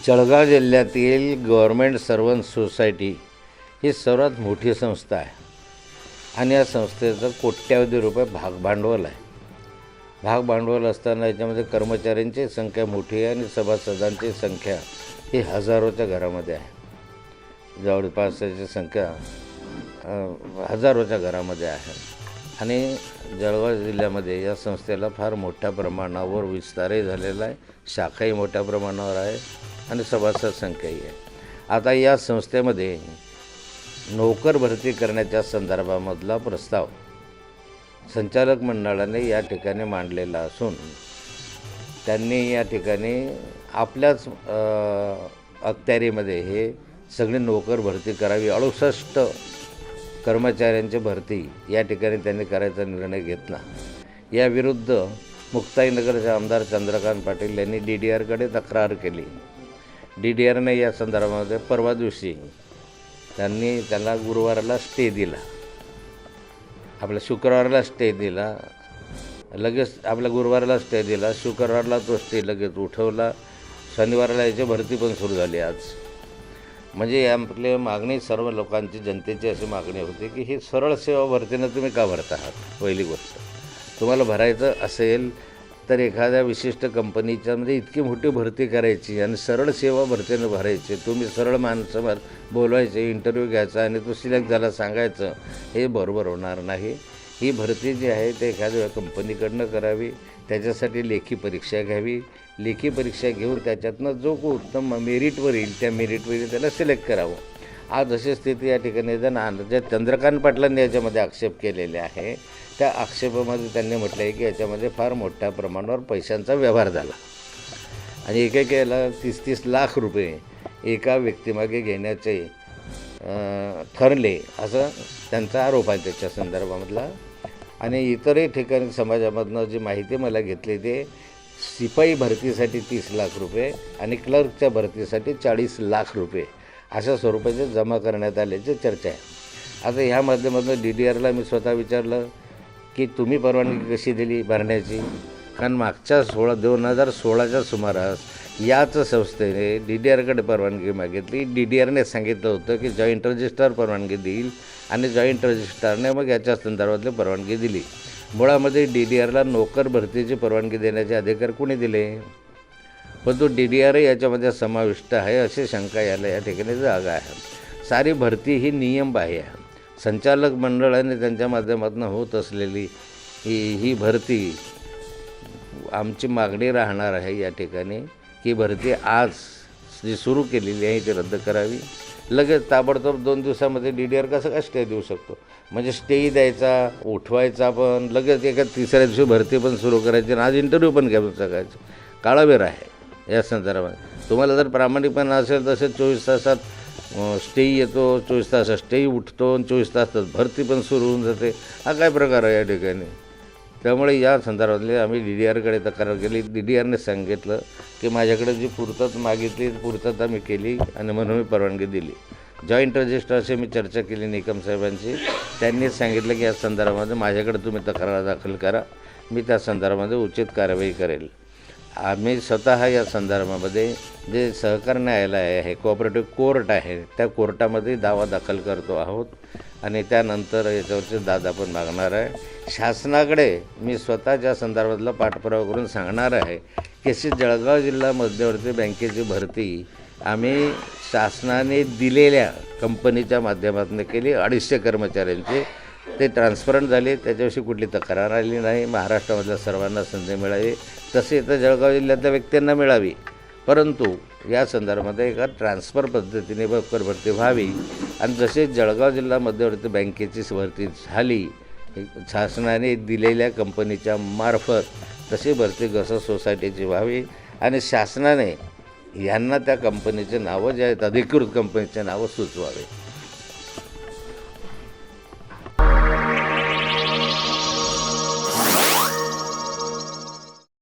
जळगाव जिल्ह्यातील government servant society ही सर्वात मोठी संस्था आहे आणि या संस्थेचं कोट्यावधी रुपये भागभांडवल आहे. भागभांडवल असताना याच्यामध्ये कर्मचाऱ्यांची संख्या मोठी आहे आणि सभासदांची संख्या ही हजारोच्या घरामध्ये आहे. जवळपास याची संख्या हजारोच्या घरामध्ये आहे आणि जळगाव जिल्ह्यामध्ये या संस्थेला फार मोठ्या प्रमाणावर विस्तारही झालेला आहे, शाखाही मोठ्या प्रमाणावर आहे आणि सभासद संख्याही आहे. आता या संस्थेमध्ये नोकर भरती करण्याच्या संदर्भामधला प्रस्ताव संचालक मंडळाने या ठिकाणी मांडलेला असून त्यांनी या ठिकाणी आपल्याच अखत्यारीमध्ये हे सगळी नोकर भरती करावी. 68 कर्मचाऱ्यांची भरती या ठिकाणी त्यांनी करायचा निर्णय घेतला. याविरुद्ध मुक्ताईनगरचे आमदार चंद्रकांत पाटील यांनी DDRकडे तक्रार केली. DDRने या संदर्भामध्ये परवा दिवशी त्यांनी त्याला गुरुवाराला स्टे दिला, आपल्या शुक्रवाराला स्टे दिला, लगेच आपल्या गुरुवाराला स्टे दिला, शुक्रवारला तो स्टे लगेच उठवला, शनिवाराला याची भरती पण सुरू झाली आज. म्हणजे आपली मागणी सर्व लोकांची, जनतेची अशी मागणी होती की ही सरळ सेवा भरतीनं तुम्ही का भरत आहात. पहिली गोष्ट, तुम्हाला भरायचं असेल तर एखाद्या विशिष्ट कंपनीच्यामध्ये इतकी मोठी भरती करायची आणि सरळ सेवा भरतीनं भरायची. तुम्ही सरळ माणसं बोलवायचे, इंटरव्ह्यू घ्यायचा आणि तो सिलेक्ट झाला सांगायचं, हे बरोबर होणार नाही. ही भरती जी आहे ते एखाद्या कंपनीकडनं करावी, त्याच्यासाठी लेखी परीक्षा घ्यावी. लेखी परीक्षा घेऊन त्याच्यातनं जो को उत्तम मेरिटवर येईल त्या मेरिटवर त्याला सिलेक्ट करावं. आज अशी स्थिती या ठिकाणी ज्या चंद्रकांत पाटलांनी याच्यामध्ये आक्षेप केलेले आहे त्या आक्षेपामध्ये त्यांनी म्हटलं आहे की याच्यामध्ये फार मोठ्या प्रमाणावर पैशांचा व्यवहार झाला आणि एकेकाला 30-30 लाख रुपये एका व्यक्तीमागे घेण्याचे ठरले, असं त्यांचा आरोप आहे त्याच्या संदर्भामधला. आणि इतरही ठिकाणी समाजामधनं जी माहिती मला घेतली ते शिपाई भरतीसाठी 30 लाख रुपये आणि क्लर्कच्या भरतीसाठी 40 लाख रुपये अशा स्वरूपाचे जमा करण्यात आल्याची चर्चा आहे. आता ह्या माध्यमातून DDRला मी स्वतः विचारलं की तुम्ही परवानगी कशी दिली भरण्याची, कारण मागच्या 2016च्या सुमारास याच संस्थेने DDRकडे परवानगी मागितली. DDRने सांगितलं होतं की जॉईंट रजिस्ट्रार परवानगी देईल आणि जॉईंट रजिस्ट्रारने मग याच्या संदर्भातली परवानगी दिली. मुळामध्ये DDRला नोकर भरतीची परवानगी देण्याचे अधिकार कोणी दिले, पण तो DDR याच्यामध्ये समाविष्ट आहे अशी शंका या ठिकाणी जागा आहे. सारी भरती ही नियम आहे. संचालक मंडळाने त्यांच्या माध्यमातून होत असलेली ही भरती आमची मागणी राहणार आहे या ठिकाणी की भरती आज जी सुरू केलेली आहे ती रद्द करावी. लगेच ताबडतोब 2 दिवसामध्ये DDR कसं काय स्टे देऊ शकतो, म्हणजे स्टेही द्यायचा, उठवायचा, पण लगेच एका तिसऱ्या दिवशी भरती पण सुरू करायची आणि आज इंटरव्ह्यू पण घेऊन सकाळचं. काळावेर आहे या संदर्भात. तुम्हाला जर प्रामाणिकपणा असेल तसे 24 तासात स्टेही येतो, 24 तासात स्टेही उठतो आणि 24 तासात भरती पण सुरू होऊन जाते. हा काय प्रकार आहे या ठिकाणी. त्यामुळे या संदर्भातले आम्ही DDRकडे तक्रार केली. DDRने सांगितलं की माझ्याकडे जी पूर्तता मागितली पूर्तता मी केली आणि म्हणून मी परवानगी दिली. जॉईंट रजिस्ट्रारशी मी चर्चा केली निकम साहेबांची. त्यांनी सांगितलं की या संदर्भामध्ये माझ्याकडे तुम्ही तक्रार दाखल करा, मी त्या संदर्भामध्ये उचित कारवाई करेल. आम्ही स्वतः या संदर्भामध्ये जे सहकार न्यायालय आहे, कोऑपरेटिव्ह कोर्ट आहे, त्या कोर्टामध्ये दावा दाखल करतो आहोत आणि त्यानंतर याच्यावरचे दाद आपण मागणार आहे. शासनाकडे मी स्वतःच्या संदर्भातला पाठपुरावा करून सांगणार आहे की अशी जळगाव जिल्हा मध्यवर्ती बँकेची भरती आम्ही शासनाने दिलेल्या कंपनीच्या माध्यमातून केली. 250 कर्मचाऱ्यांचे ते ट्रान्सपरंट झाले, त्याच्याविषयी कुठली तक्रार आली नाही. महाराष्ट्रामधल्या सर्वांना संधी मिळावी तसे इथं जळगाव जिल्ह्यातल्या व्यक्तींना मिळावी, परंतु या संदर्भामध्ये एका ट्रान्सफर पद्धतीने नोकर भरती व्हावी आणि जसे जळगाव जिल्हा मध्यवर्ती बँकेची भरती झाली शासनाने दिलेल्या कंपनीच्या मार्फत तशी भरती गसं सोसायटीची व्हावी आणि शासनाने यांना त्या कंपनीचे नावं जे आहेत अधिकृत कंपनीचे नावं सुचवावे.